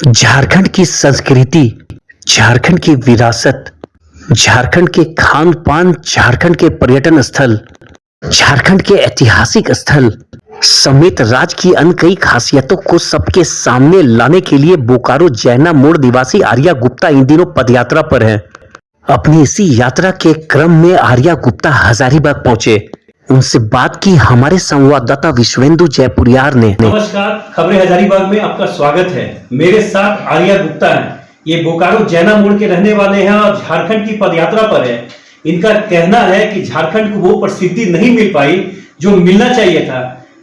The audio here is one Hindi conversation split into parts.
झारखंड की संस्कृति, झारखंड की विरासत, झारखंड के खान-पान, झारखंड के पर्यटन स्थल, झारखंड के ऐतिहासिक स्थल समेत राज्य की अन्य कई खासियतों को सबके सामने लाने के लिए बोकारो जैना मोड़ निवासी आर्या गुप्ता इन दिनों पदयात्रा पर हैं। अपनी इसी यात्रा के क्रम में आर्या गुप्ता हजारीबाग पहुंचे। उनसे बात की हमारे संवाददाता विश्वेंदु जयपुरियार ने। नमस्कार, खबरें हजारीबाग में आपका स्वागत है। मेरे साथ आर्या गुप्ता हैं। ये बोकारो जैना मोड़ के रहने वाले हैं और झारखंड की पदयात्रा पर है। इनका कहना है कि झारखंड को वो प्रसिद्धि नहीं मिल पाई जो मिलना चाहिए था।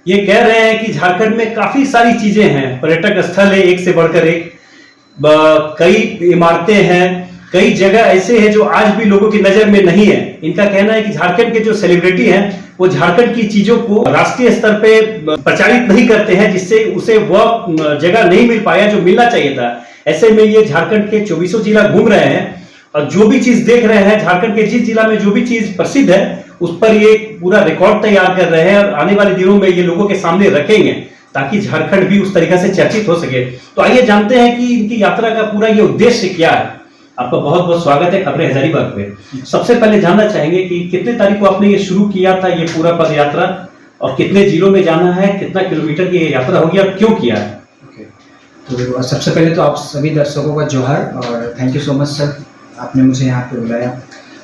ये कह रहे हैं कि झारखंड में काफी सारी चीजें हैं, पर्यटक स्थल है एक से बढ़कर एक, कई इमारतें हैं, कई जगह ऐसे हैं जो आज भी लोगों की नजर में नहीं है। इनका कहना है कि झारखंड के जो सेलिब्रिटी हैं वो झारखंड की चीजों को राष्ट्रीय स्तर पे प्रचारित नहीं करते हैं, जिससे उसे वह जगह नहीं मिल पाया जो मिलना चाहिए था। ऐसे में ये झारखंड के 24 जिला घूम रहे हैं और जो भी चीज देख रहे हैं, झारखंड के जिस जिला में जो भी चीज प्रसिद्ध है उस पर ये पूरा रिकॉर्ड तैयार कर रहे हैं और आने वाले दिनों में ये लोगों के सामने रखेंगे ताकि झारखंड भी उस तरीके से चर्चित हो सके। तो आइए जानते हैं कि इनकी यात्रा का पूरा ये उद्देश्य क्या है। आपका बहुत बहुत स्वागत है खबरें हजारीबाग पे। सबसे पहले जानना चाहेंगे कि कितने तारीख को आपने ये शुरू किया था ये पूरा पद यात्रा, और कितने जिलों में जाना है, कितना किलोमीटर की ये यात्रा होगी और क्यों किया है? तो सबसे पहले तो आप सभी दर्शकों का जोहार और thank you so much sir, आपने मुझे यहाँ पे बुलाया।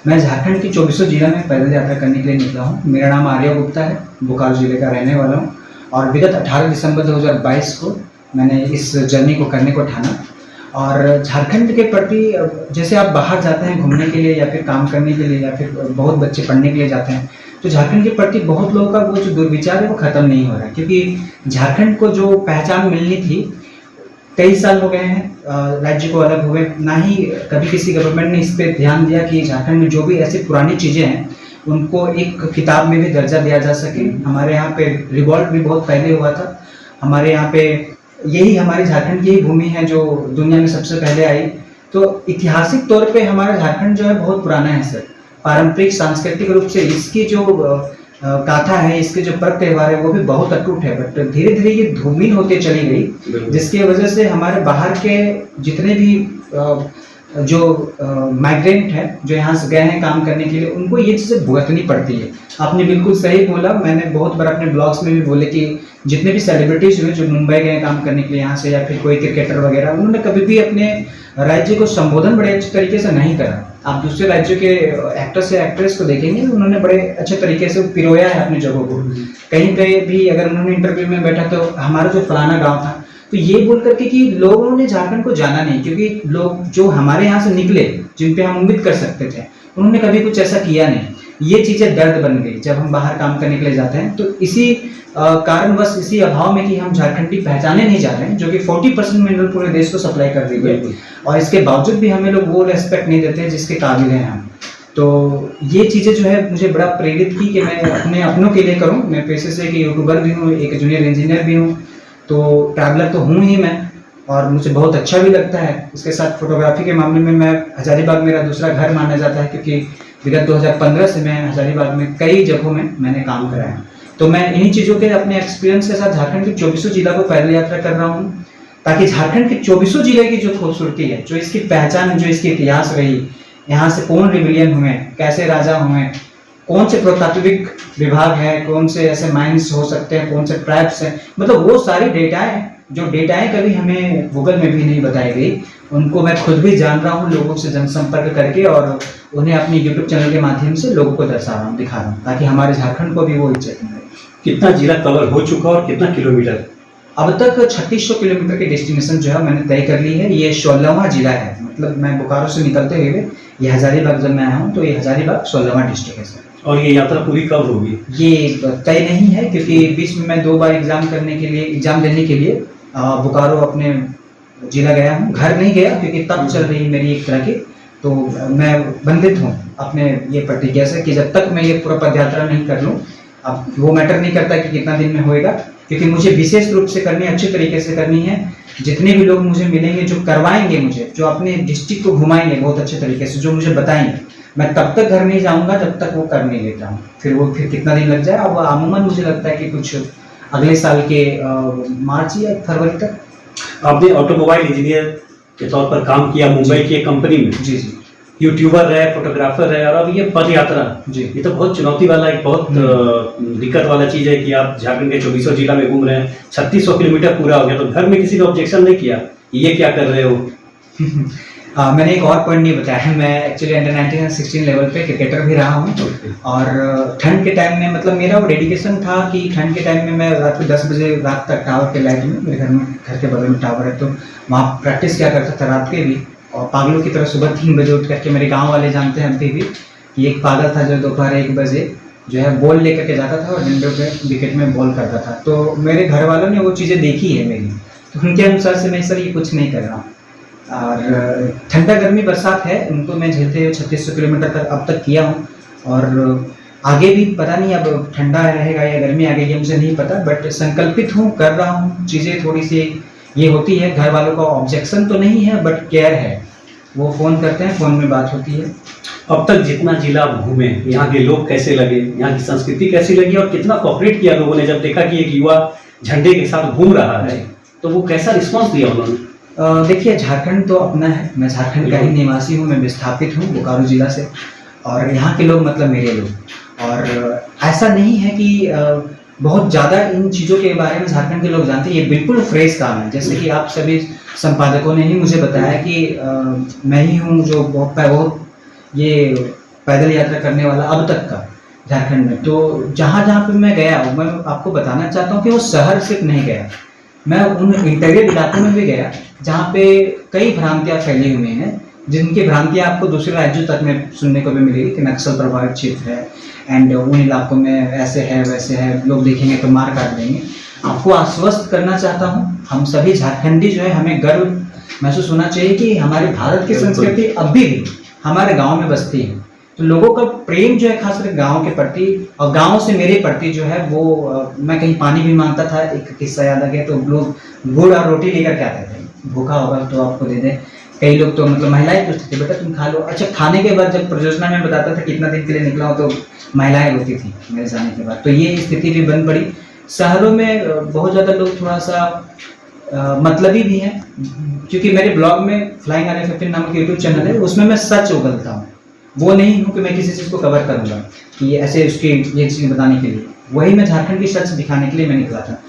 मैं झारखंड की 24 जिला में पैदल यात्रा करने के लिए निकला हूँ। मेरा नाम आर्या गुप्ता है, बोकारो जिले का रहने वाला हूँ और विगत 18 दिसंबर 2022 को मैंने इस जर्नी को करने को ठाना। और झारखंड के प्रति जैसे आप बाहर जाते हैं घूमने के लिए या फिर काम करने के लिए या फिर बहुत बच्चे पढ़ने के लिए जाते हैं, तो झारखंड के प्रति बहुत लोगों का वो जो दुर्विचार है वो ख़त्म नहीं हो रहा है, क्योंकि झारखंड को जो पहचान मिलनी थी, कई साल हो गए हैं राज्य को अलग हुए, ना ही कभी किसी गवर्नमेंट ने इस पर ध्यान दिया कि झारखंड में जो भी ऐसी पुरानी चीज़ें हैं उनको एक किताब में भी दर्जा दिया जा सके। हमारे यहाँ पे रिवॉल्ट भी बहुत पहले हुआ था। हमारे यहाँ पे यही हमारे झारखंड की ही भूमि है जो दुनिया में सबसे पहले आई। तो ऐतिहासिक तौर पे हमारा झारखंड जो है बहुत पुराना है सर। पारंपरिक सांस्कृतिक रूप से इसकी जो गाथा है, इसके जो पर्व त्योहार है वो भी बहुत अटूट है, बट धीरे धीरे ये धूमिल होते चली गई, जिसकी वजह से हमारे बाहर के जितने भी जो माइग्रेंट है जो यहाँ से गए हैं काम करने के लिए, उनको ये चीज़ें भुगतनी पड़ती है। आपने बिल्कुल सही बोला, मैंने बहुत बार अपने ब्लॉग्स में भी बोले कि जितने भी सेलिब्रिटीज हुए जो मुंबई गए काम करने के लिए यहाँ से, या फिर कोई क्रिकेटर वगैरह, उन्होंने कभी भी अपने राज्य को संबोधन बड़े अच्छे तरीके से नहीं करा। आप दूसरे राज्यों के एक्टर्स या एक्ट्रेस को देखेंगे, उन्होंने बड़े अच्छे तरीके से पिरोया है अपनी जगहों को। कहीं पे भी अगर उन्होंने इंटरव्यू में बैठा तो हमारा जो फलाना गाँव था, तो ये बोल करके कि लोगों ने झारखंड को जाना नहीं, क्योंकि लोग जो हमारे यहाँ से निकले जिन पे हम उम्मीद कर सकते थे, उन्होंने कभी कुछ ऐसा किया नहीं। ये चीज़ें दर्द बन गई जब हम बाहर काम करने के लिए जाते हैं। तो इसी कारणवश, इसी अभाव में कि हम झारखंडी पहचाने नहीं जा रहे हैं, जो कि 40% मिनरल पूरे देश को सप्लाई कर रही है, और इसके बावजूद भी हमें लोग वो रेस्पेक्ट नहीं देते जिसके काबिल हैं हम। तो ये चीज़ें जो है मुझे बड़ा प्रेरित की कि मैं अपने अपनों के लिए करूँ। मैं पेशे से एक यूट्यूबर भी हूँ, एक जूनियर इंजीनियर भी हूँ, तो ट्रैवलर तो हूँ ही मैं, और मुझे बहुत अच्छा भी लगता है। इसके साथ फोटोग्राफी के मामले में मैं हजारीबाग मेरा दूसरा घर माना जाता है, क्योंकि विगत 2015 से मैं हजारीबाग में कई जगहों में मैंने काम करा है। तो मैं इन्हीं चीज़ों के अपने एक्सपीरियंस के साथ झारखंड के 24 जिला को पैदल यात्रा कर रहा हूँ, ताकि झारखंड के 24 जिले की जो खूबसूरती है, जो इसकी पहचान, जो इसकी इतिहास रही, यहाँ से कौन रिविलियन हुए, कैसे राजा हुए, कौन से पुरातात्विक विभाग है, कौन से ऐसे माइंस हो सकते हैं, कौन से ट्राइब्स हैं, मतलब वो सारी डेटाएं कभी हमें गूगल में भी नहीं बताई गई, उनको मैं खुद भी जान रहा हूँ लोगों से जनसंपर्क करके, और उन्हें अपनी यूट्यूब चैनल के माध्यम से लोगों को दर्शा रहा हूँ, दिखा रहा हूँ, ताकि हमारे झारखंड को भी वो इज्जत मिले। कितना जिला कवर हो चुका और कितना किलोमीटर? अब तक 3600 किलोमीटर की डेस्टिनेशन जो है मैंने तय कर ली है। ये 16वां जिला है, मतलब मैं बोकारो से निकलते हुए ये हजारीबाग जब मैं आया हूँ, तो ये हजारीबाग 16वां डिस्ट्रिक्ट है सर। और ये यात्रा पूरी कब होगी? ये तय नहीं है, क्योंकि बीच में मैं 2 बार एग्जाम देने के लिए बोकारो अपने जिला गया हूँ। घर नहीं गया क्योंकि तब चल रही मेरी एक तरह की, तो मैं बंधित हूँ अपने ये प्रतिज्ञा से कि जब तक मैं ये पूरा पदयात्रा नहीं कर लूँ, अब वो मैटर नहीं करता कि कितना दिन में होएगा, क्योंकि मुझे विशेष रूप से करनी, अच्छे तरीके से करनी है। जितने भी लोग मुझे मिलेंगे जो करवाएंगे मुझे, जो अपने डिस्ट्रिक्ट को घुमाएंगे बहुत अच्छे तरीके से, जो मुझे बताएंगे, मैं तब तक घर नहीं जाऊंगा जब तक वो कर नहीं लेता हूँ। फिर कितना दिन लग जाए, अब अमूमन मुझे लगता है कि कुछ अगले साल के मार्च या फरवरी तक। आपने ऑटोमोबाइल इंजीनियर के तौर पर काम किया मुंबई की एक कंपनी में, जी जी यूट्यूबर है, फोटोग्राफर है, और अब ये पद यात्रा, जी। ये तो बहुत चुनौती वाला, एक बहुत दिक्कत वाला चीज है कि आप झारखंड के 2400 जिला में घूम रहे हैं, 3600 किलोमीटर पूरा हो गया, तो घर में किसी ने ऑब्जेक्शन नहीं किया ये क्या कर रहे हो? मैंने एक और पॉइंट नहीं बताया है, मैं एक्चुअली अंडर 19 और 16 लेवल पे क्रिकेटर भी रहा हूँ। और ठंड के टाइम में मतलब मेरा वो डेडिकेशन था कि ठंड के टाइम में मैं रात को 10 बजे रात तक टावर के लाइट में, मेरे घर के बगल में टावर है, तो वहाँ प्रैक्टिस किया करता था रात के भी। और पागलों की तरह सुबह 3 बजे उठ करके, मेरे गाँव वाले जानते हैं अभी भी कि एक पागल था जो दोपहर 1 बजे जो है बॉल लेकर के जाता था और डंडे पे विकेट में बॉल करता था। तो मेरे घर वालों ने वो चीज़ें देखी है मेरी, तो उनके अनुसार से मैं सर ये कुछ नहीं कर रहा हूँ। और ठंडा गर्मी बरसात है उनको मैं झेलते हुए 3600 किलोमीटर तक अब तक किया हूँ। और आगे भी पता नहीं अब ठंडा रहेगा या गर्मी आ गई ये मुझे नहीं पता, बट संकल्पित हूँ, कर रहा हूँ। चीज़ें थोड़ी सी ये होती है, घर वालों का ऑब्जेक्शन तो नहीं है बट केयर है, वो फ़ोन करते हैं, फ़ोन में बात होती है। अब तक जितना जिला आप घूमे, यहाँ के लोग कैसे लगे, यहाँ की संस्कृति कैसी लगी, और कितना कोऑपरेट किया लोगों ने जब देखा कि एक युवा झंडे के साथ घूम रहा है, तो वो कैसा रिस्पांस दिया उन्होंने? देखिए झारखंड तो अपना है, मैं झारखंड का ही निवासी हूँ, मैं विस्थापित हूँ बोकारो जिला से, और यहाँ के लोग मतलब मेरे लोग। और ऐसा नहीं है कि बहुत ज़्यादा इन चीज़ों के बारे में झारखंड के लोग जानते हैं, ये बिल्कुल फ्रेश काम है। जैसे कि आप सभी संपादकों ने ही मुझे बताया कि मैं ही हूँ जो बहुत ये पैदल यात्रा करने वाला अब तक का झारखंड में। तो जहाँ जहाँ पे मैं गया हूँ, मैं आपको बताना चाहता हूँ कि वो शहर सिर्फ नहीं गया, मैं उन इंटीरियर इलाकों में भी गया जहाँ पे कई भ्रांतियाँ फैली हुई हैं, जिनकी भ्रांतियाँ आपको दूसरे राज्यों तक में सुनने को भी मिलेगी कि नक्सल प्रभावित क्षेत्र है एंड उन इलाकों में ऐसे है वैसे है, लोग देखेंगे तो मार काट देंगे। आपको आश्वस्त करना चाहता हूँ, हम सभी झारखंडी जो है हमें गर्व महसूस होना चाहिए कि हमारे भारत की संस्कृति अभी भी हमारे गाँव में बसती है। तो लोगों का प्रेम जो है खासकर गांव के प्रति और गांव से मेरे प्रति जो है वो मैं कहीं पानी भी मांगता था, एक किस्सा याद आ गया, तो लोग गुड़ और रोटी लेकर के आते थे, भूखा होगा तो आपको दे दें। कई लोग तो मतलब महिलाएं पूछती थी बेटा तुम खा लो। अच्छा, खाने के बाद जब परियोजना में बताता था कितना दिन के लिए निकला हो तो महिलाएं रोती थी मेरे जाने के बाद। तो ये स्थिति भी बन पड़ी। शहरों में बहुत ज़्यादा लोग थोड़ा सा मतलबी भी हैं, क्योंकि मेरे ब्लॉग में फ्लाइंग आर 15 नाम का यूट्यूब चैनल है, उसमें मैं सच उगलता हूँ, वो नहीं हूँ कि मैं किसी चीज़ को कवर करूँगा कि ये ऐसे उसकी ये चीज़ बताने के लिए, वही मैं झारखंड की सच दिखाने के लिए मैं निकला था।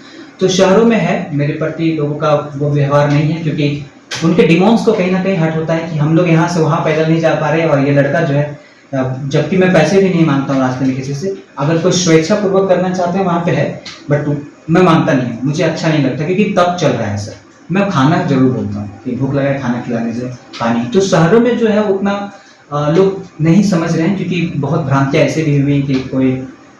तो शहरों में है मेरे प्रति लोगों का वो व्यवहार नहीं है, क्योंकि उनके डिमांड्स को कहीं ना कहीं हट होता है कि हम लोग यहाँ से वहाँ पैदल नहीं जा पा रहे, और ये लड़का जो है, जबकि मैं पैसे भी नहीं मांगता हूँ रास्ते में किसी से, अगर कोई स्वेच्छापूर्वक करना चाहते हैं वहाँ पे है, बट मैं मांगता नहीं हूँ, मुझे अच्छा नहीं लगता, क्योंकि तब चल रहा है सर। मैं खाना जरूर बोलता हूँ कि भूख लगा है खाना खिलाने से पानी। तो शहरों में जो है उतना लोग नहीं समझ रहे हैं, क्योंकि बहुत भ्रांतियाँ ऐसे भी हुई कि कोई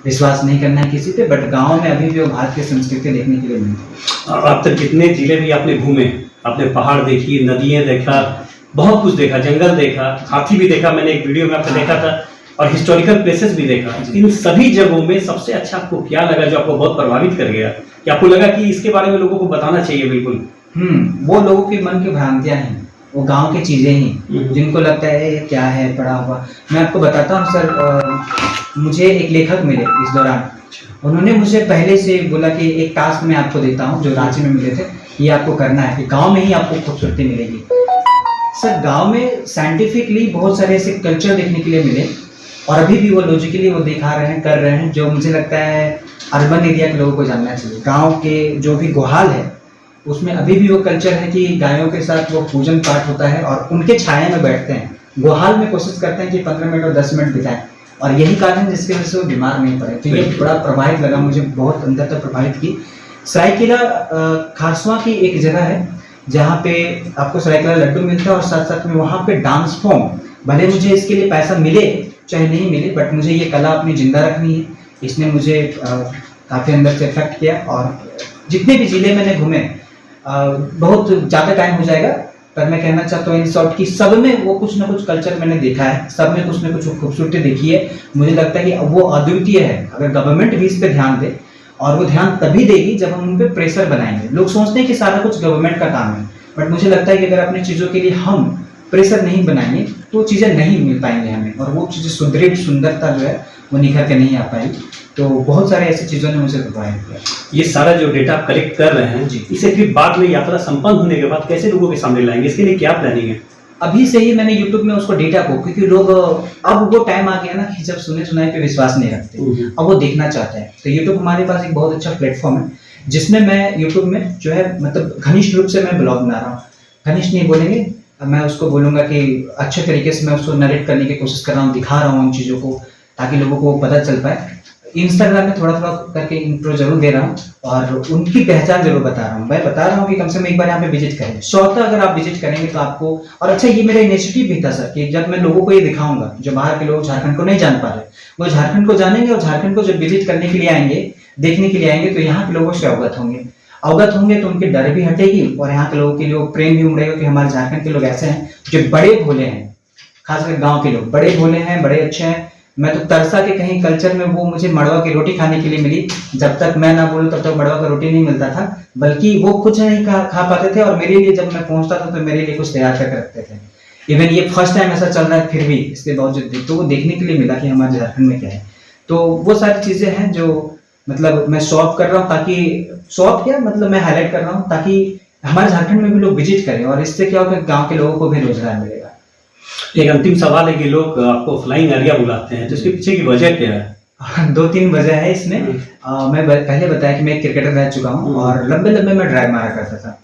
विश्वास नहीं करना है किसी पे, बट गाँव में अभी भी वो भारत की संस्कृति देखने के लिए मिलती है। अब तक कितने जिले भी आपने घूमे, आपने पहाड़ देखी, नदियाँ देखा, बहुत कुछ देखा, जंगल देखा, हाथी भी देखा, मैंने एक वीडियो में आपने देखा था, और हिस्टोरिकल प्लेसेस भी देखा। इन सभी जगहों में सबसे अच्छा आपको क्या लगा जो आपको बहुत प्रभावित कर गया, कि आपको लगा कि इसके बारे में लोगों को बताना चाहिए? बिल्कुल वो लोगों के मन की भ्रांतियाँ हैं, वो गांव की चीज़ें ही जिनको लगता है ये क्या है पड़ा हुआ। मैं आपको बताता हूँ सर, मुझे एक लेखक मिले इस दौरान, उन्होंने मुझे पहले से बोला कि एक टास्क मैं आपको देता हूँ, जो रांची में मिले थे, ये आपको करना है कि गांव में ही आपको खूबसूरती मिलेगी। सर गांव में साइंटिफिकली बहुत सारे ऐसे कल्चर देखने के लिए मिले, और अभी भी वो लॉजिकली वो दिखा रहे हैं, कर रहे हैं, जो मुझे लगता है अर्बन एरिया के लोगों को जानना चाहिए। गाँव के जो भी गुहाल है उसमें अभी भी वो कल्चर है कि गायों के साथ वो पूजन पाठ होता है और उनके छाया में बैठते हैं। गुहाल में कोशिश करते हैं कि 15 मिनट और 10 मिनट बिताएं, और यही कारण जिसकी वजह से वो बीमार नहीं पड़े। तो ये बड़ा प्रभावित लगा मुझे, बहुत अंदर तक प्रभावित की। सरायकेला खारसवा की एक जगह है जहाँ पे आपको सरायकेला लड्डू मिलता है, और साथ साथ में वहाँ पे डांस फॉर्म, भले मुझे इसके लिए पैसा मिले चाहे नहीं मिले, बट मुझे ये कला अपनी जिंदा रखनी है। इसने मुझे काफ़ी अंदर से इफेक्ट किया। और जितने भी ज़िले मैंने घूमे, बहुत ज़्यादा टाइम हो जाएगा, पर मैं कहना चाहता हूँ इन शॉर्ट की सब में वो कुछ ना कुछ कल्चर मैंने देखा है, सब में कुछ ना कुछ खूबसूरती देखी है। मुझे लगता है कि वो अद्वितीय है। अगर गवर्नमेंट भी इस पर ध्यान दे, और वो ध्यान तभी देगी जब हम उन पर प्रेशर बनाएंगे। लोग सोचते हैं कि सारा कुछ गवर्नमेंट का काम है, बट मुझे लगता है कि अगर अपनी चीज़ों के लिए हम प्रेशर नहीं बनाएंगे तो चीज़ें नहीं मिल पाएंगे हमें। और वो चीज़ें सुदृढ़ सुंदरता जो है वो निखर के नहीं आ पाई। तो बहुत सारे ऐसी चीज़ों ने मुझे प्रभावित किया। ये सारा जो डेटा आप कलेक्ट कर रहे हैं जी। इसे फिर बाद में यात्रा संपन्न होने के बाद कैसे लोगों के सामने लाएंगे, इसके लिए क्या प्लानिंग है? अभी से ही मैंने YouTube में उसको डेटा को, क्योंकि लोग अब वो टाइम आ गया ना कि जब सुने सुनाए पे विश्वास नहीं रखते, अब वो देखना चाहते हैं। तो YouTube हमारे पास एक बहुत अच्छा प्लेटफॉर्म है जिसमें मैं YouTube में जो है मतलब घनिष्ठ रूप से मैं ब्लॉग बना रहा हूँ। घनिष्ठ नहीं बोलेंगे, मैं उसको बोलूँगा कि अच्छे तरीके से मैं उसको नरेट करने की कोशिश कर रहा हूँ, दिखा रहा हूँ उन चीज़ों को ताकि लोगों को पता चल पाए। इंस्टाग्राम में थोड़ा थोड़ा करके इंट्रो जरूर दे रहा हूँ और उनकी पहचान जरूर बता रहा हूँ। मैं बता रहा हूँ कि कम से कम एक बार यहाँ पे विजिट करें। स्वतः अगर आप विजिट करेंगे तो आपको, और अच्छा ये मेरा इनिशिएटिव भी था सर कि जब मैं लोगों को ये दिखाऊंगा, जो बाहर के लोग झारखंड को नहीं जान पा रहे वो झारखंड को जानेंगे और झारखंड को जब विजिट करने के लिए आएंगे, देखने के लिए आएंगे, तो यहाँ के लोगों से अवगत होंगे तो उनके डर भी हटेगी और यहाँ के लोगों के लिए प्रेम भी उमड़ेगा कि हमारे झारखंड के लोग ऐसे हैं जो बड़े भोले हैं। खासकर गाँव के लोग बड़े भोले हैं, बड़े अच्छे हैं। मैं तो तरसा के कहीं कल्चर में वो मुझे मड़वा की रोटी खाने के लिए मिली। जब तक मैं ना बोलूं तब तक मड़वा का रोटी नहीं मिलता था, बल्कि वो कुछ नहीं खा पाते थे और मेरे लिए जब मैं पहुंचता था तो मेरे लिए कुछ तैयार करके रखते थे। इवन ये फर्स्ट टाइम ऐसा चल रहा है, फिर भी इसके बावजूद तो वो देखने के लिए मिला कि हमारे झारखंड में क्या है। तो वो सारी चीजें हैं जो मतलब मैं शॉप कर रहा हूँ, ताकि शॉप क्या मतलब मैं हाईलाइट कर रहा हूँ ताकि हमारे झारखंड में भी लोग विजिट करें और इससे क्या होगा, गाँव के लोगों को भी रोजगार मिलेगा। एक अंतिम सवाल है कि लोग आपको फ्लाइंग आर्या बुलाते हैं, तो इसके पीछे की वजह क्या है? 2-3 वजह है इसमें। मैं पहले बताया कि मैं एक क्रिकेटर रह चुका हूँ और लंबे लंबे मैं ड्राइव मारा करता था,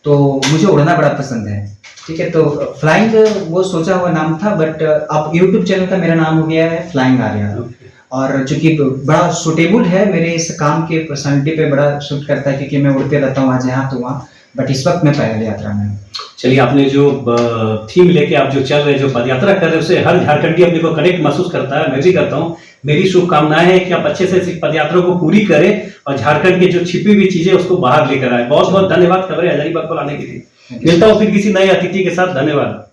तो मुझे उड़ना बड़ा पसंद है। ठीक है, तो फ्लाइंग वो सोचा हुआ नाम था, बट अब यूट्यूब चैनल का मेरा नाम हो गया है फ्लाइंग आर्या। और चूंकि बड़ा सुटेबल है मेरे इस काम के पर्सनालिटी पे, बड़ा सूट करता है क्योंकि मैं उड़ते रहता हूँ आज यहाँ तो वहाँ, बट इस वक्त मैं पैदल यात्रा में हूँ। चलिए, आपने जो थीम लेके आप जो चल रहे, जो पदयात्रा कर रहे हैं, उससे हर झारखंडी अपने को कनेक्ट महसूस करता है। मैं भी करता हूँ। मेरी शुभकामनाएं हैं कि आप अच्छे से इस पदयात्रा को पूरी करें और झारखंड की जो छिपी हुई चीजें उसको बाहर लेकर आए। बहुत बहुत धन्यवाद खबरें हजारीबाग को लाने के लिए। मिलता हूँ फिर किसी नए अतिथि के साथ। धन्यवाद।